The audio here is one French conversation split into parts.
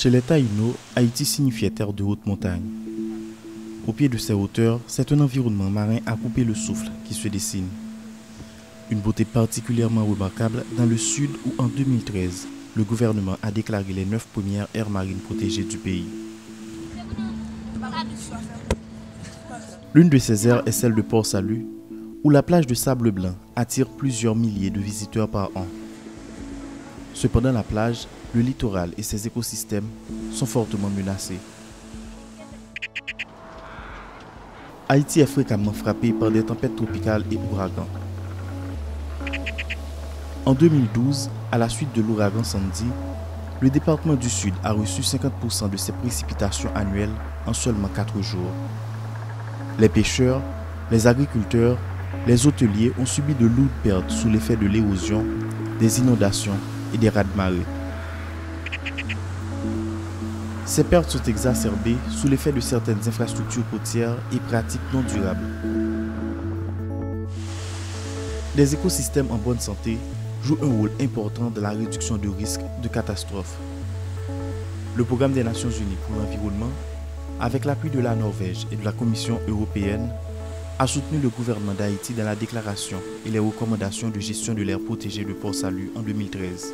Chez les Taïnos, Haïti signifiait terre de haute montagne. Au pied de ces hauteurs, c'est un environnement marin à couper le souffle qui se dessine. Une beauté particulièrement remarquable dans le sud où en 2013, le gouvernement a déclaré les 9 premières aires marines protégées du pays. L'une de ces aires est celle de Port-Salut, où la plage de sable blanc attire plusieurs milliers de visiteurs par an. Cependant, la plage, le littoral et ses écosystèmes sont fortement menacés. Haïti est fréquemment frappé par des tempêtes tropicales et ouragans. En 2012, à la suite de l'ouragan Sandy, le département du Sud a reçu 50% de ses précipitations annuelles en seulement 4 jours. Les pêcheurs, les agriculteurs, les hôteliers ont subi de lourdes pertes sous l'effet de l'érosion, des inondations et des raz-de-marée. Ces pertes sont exacerbées sous l'effet de certaines infrastructures côtières et pratiques non durables. Les écosystèmes en bonne santé jouent un rôle important dans la réduction de risques de catastrophes. Le Programme des Nations Unies pour l'environnement, avec l'appui de la Norvège et de la Commission européenne, a soutenu le gouvernement d'Haïti dans la déclaration et les recommandations de gestion de l'air protégé de Port-Salut en 2013.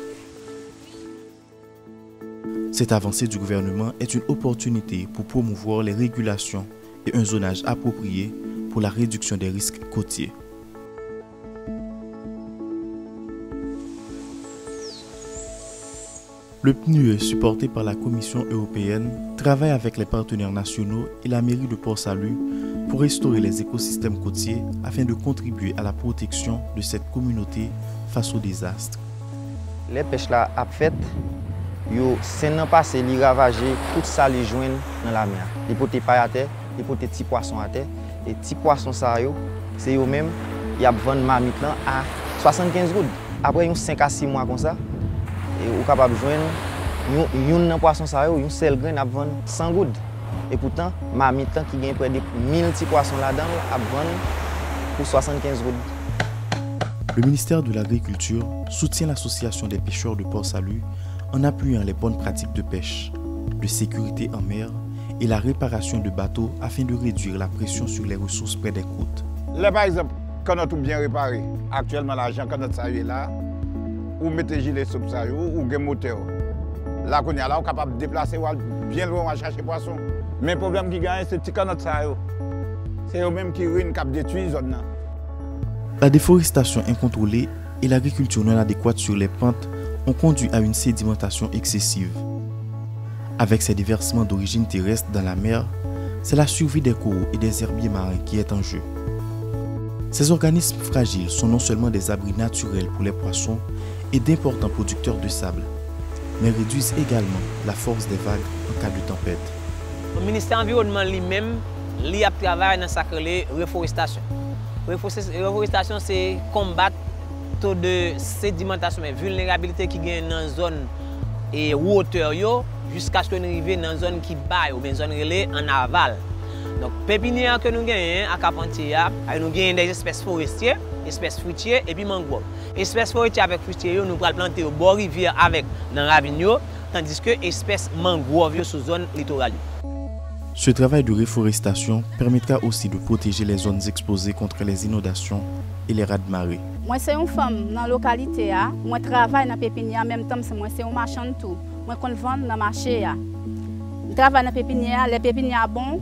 Cette avancée du gouvernement est une opportunité pour promouvoir les régulations et un zonage approprié pour la réduction des risques côtiers. Le PNUE, supporté par la Commission européenne, travaille avec les partenaires nationaux et la mairie de Port-Salut pour restaurer les écosystèmes côtiers afin de contribuer à la protection de cette communauté face aux désastres. Les pêches là a fait, c'est non passé, ils ravagent tout ça les joignent dans la mer. Ils portent paille à terre, ils portent petits poissons à terre et petits poissons ça c'est eux même ils a vendre marmite là à 75 gouttes. Après 5 à 6 mois comme ça, et vous capable joindre un poisson ça un seul grain à vendre 100 gouttes. Et pourtant marmite qui gagne près de 1000 petits poissons là-dedans à vendre pour 75 gouttes. Le ministère de l'Agriculture soutient l'association des pêcheurs de Port-Salut en appuyant les bonnes pratiques de pêche, de sécurité en mer et la réparation de bateaux afin de réduire la pression sur les ressources près des côtes. Là, par exemple, quand on a tout bien réparé, actuellement l'argent quand notre est là, ou mettez gilet sous ça, ou game moteur. Là, on est là, on est capable de déplacer bien loin à chercher poisson. Mais le problème qui gagne, c'est que notre c'est eux-mêmes qui ruinent, qui détruisent la zone. La déforestation incontrôlée et l'agriculture non adéquate sur les pentes ont conduit à une sédimentation excessive. Avec ces déversements d'origine terrestre dans la mer, c'est la survie des coraux et des herbiers marins qui est en jeu. Ces organismes fragiles sont non seulement des abris naturels pour les poissons et d'importants producteurs de sable, mais réduisent également la force des vagues en cas de tempête. Le ministère de l'Environnement lui-même travaille dans sa reforestation. La reforestation, c'est combattre le taux de sédimentation, mais vulnérabilité qui gagne dans la zone et hauteur jusqu'à ce qu'on arrive dans une zone qui baille ou une zone relais en aval. Donc, pépinière que nous gagnons à Carpentier, nous avons des espèces forestières, espèces fruitières et puis mangroves. Espèces forestières avec fruitières, nous allons planter au bord rivière avec dans la ravine, tandis que espèces mangroves sous zone littorale. Ce travail de reforestation permettra aussi de protéger les zones exposées contre les inondations et les raz-de-marée. Moi, c'est une femme dans la localité. Moi, je travaille dans la pépinière en même temps. Moi, c'est un marchand de tout. Moi, je vends dans le marché. Je travaille dans la pépinière. Les pépinières bons,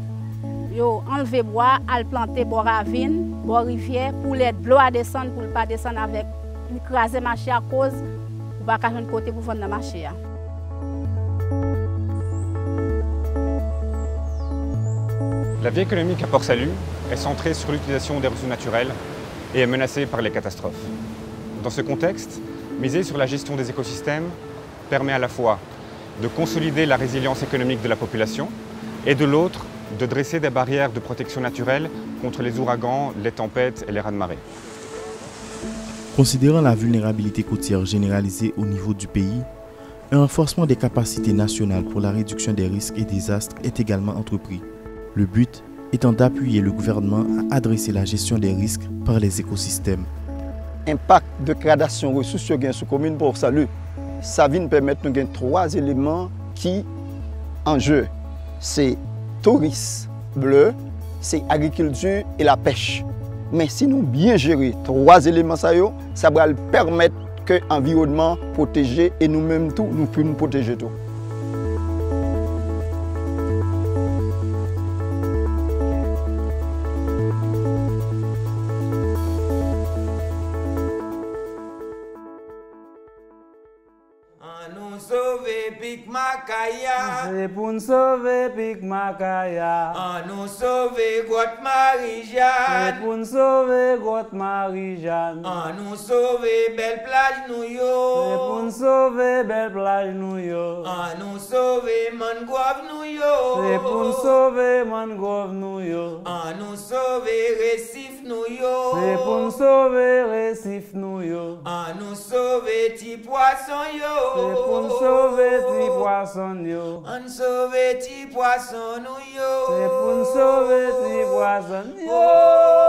yo enlever bois, al planter bois ravine, bois rivière pour l'aide l'eau à descendre, pour ne pas descendre avec écraser marché à cause ou pas qu'à un côté pour vendre dans le marché. La vie économique à Port-Salut est centrée sur l'utilisation des ressources naturelles et est menacée par les catastrophes. Dans ce contexte, miser sur la gestion des écosystèmes permet à la fois de consolider la résilience économique de la population et de l'autre, de dresser des barrières de protection naturelle contre les ouragans, les tempêtes et les raz-de-marée. Considérant la vulnérabilité côtière généralisée au niveau du pays, un renforcement des capacités nationales pour la réduction des risques et désastres est également entrepris. Le but étant d'appuyer le gouvernement à adresser la gestion des risques par les écosystèmes. Impact de gradation ressources sur la commune Port-Salut, ça vient permettre de gagner 3 éléments qui enjeux, c'est tourisme bleu, c'est agriculture et la pêche. Mais si nous bien gérer trois éléments, ça va permettre que l'environnement protégé et nous-mêmes tout, nous pouvons protéger tout. Nous sauver Pic Macaya. C'est pour nous sauver Pic Macaya. Nous sauver Grotte Marie-Jeanne. C'est pour nous sauver Grotte Marie-Jeanne. Nous sauver Belle Plage New York. C'est pour nous sauver Belle Plage New York. Nous sauver Mangrove New York. C'est pour nous sauver Mangrove New York. Nous sauver Récif New York. C'est pour nous sauver Récif New York. Nous sauver Ti Poisson yo. C'est pour nous sauver Ti Poisson yo. On sauver Ti Poisson nous yo. C'est pour nous sauver Ti Poisson yo.